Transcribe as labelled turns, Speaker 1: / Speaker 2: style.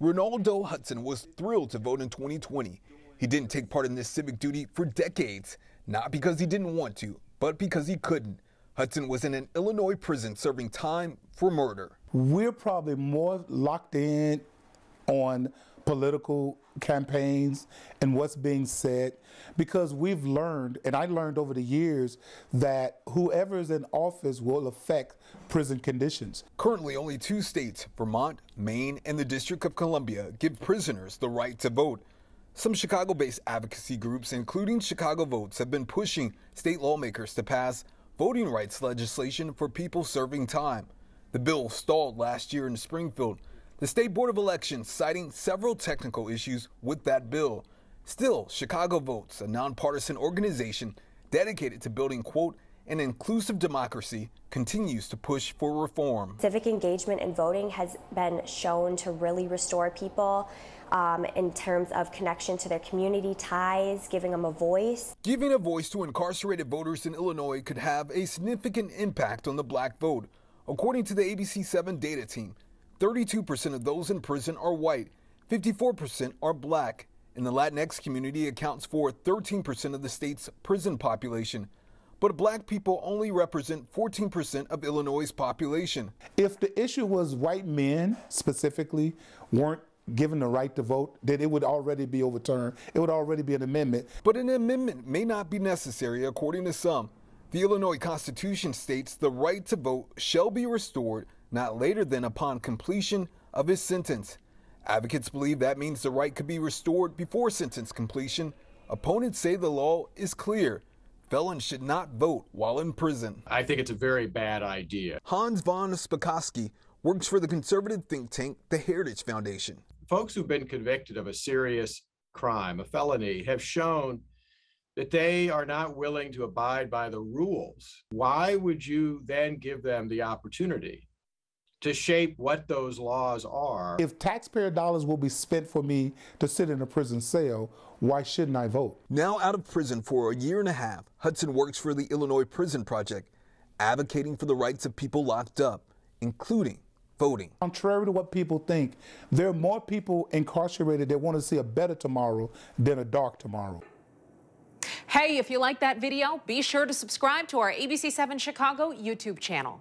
Speaker 1: Ronaldo Hudson was thrilled to vote in 2020. He didn't take part in this civic duty for decades, not because he didn't want to, but because he couldn't. Hudson was in an Illinois prison serving time for murder.
Speaker 2: We're probably more locked in on political campaigns and what's being said because we've learned, and I learned over the years, that whoever is in office will affect prison conditions.
Speaker 1: Currently, only 2 states, Vermont, Maine, and the District of Columbia, give prisoners the right to vote. Some Chicago-based advocacy groups, including Chicago Votes, have been pushing state lawmakers to pass voting rights legislation for people serving time. The bill stalled last year in Springfield, the State Board of Elections citing several technical issues with that bill. Still, Chicago Votes, a nonpartisan organization dedicated to building, quote, an inclusive democracy, continues to push for reform.
Speaker 3: Civic engagement in voting has been shown to really restore people in terms of connection to their community ties, giving them a voice.
Speaker 1: Giving a voice to incarcerated voters in Illinois could have a significant impact on the black vote. According to the ABC7 data team, 32% of those in prison are white, 54% are black, and the Latinx community accounts for 13% of the state's prison population. But black people only represent 14% of Illinois' population.
Speaker 2: If the issue was white men specifically weren't given the right to vote, then it would already be overturned. It would already be an amendment.
Speaker 1: But an amendment may not be necessary, according to some. The Illinois Constitution states the right to vote shall be restored not later than upon completion of his sentence. Advocates believe that means the right could be restored before sentence completion. Opponents say the law is clear. Felons should not vote while in prison.
Speaker 4: I think it's a very bad idea.
Speaker 1: Hans von Spakovsky works for the conservative think tank, the Heritage Foundation.
Speaker 4: Folks who've been convicted of a serious crime, a felony, have shown that they are not willing to abide by the rules. Why would you then give them the opportunity to shape what those laws are?
Speaker 2: If taxpayer dollars will be spent for me to sit in a prison cell, why shouldn't I vote?
Speaker 1: Now out of prison for a year and a half, Hudson works for the Illinois Prison Project, advocating for the rights of people locked up, including voting.
Speaker 2: Contrary to what people think, there are more people incarcerated that want to see a better tomorrow than a dark tomorrow.
Speaker 5: Hey, if you like that video, be sure to subscribe to our ABC7 Chicago YouTube channel.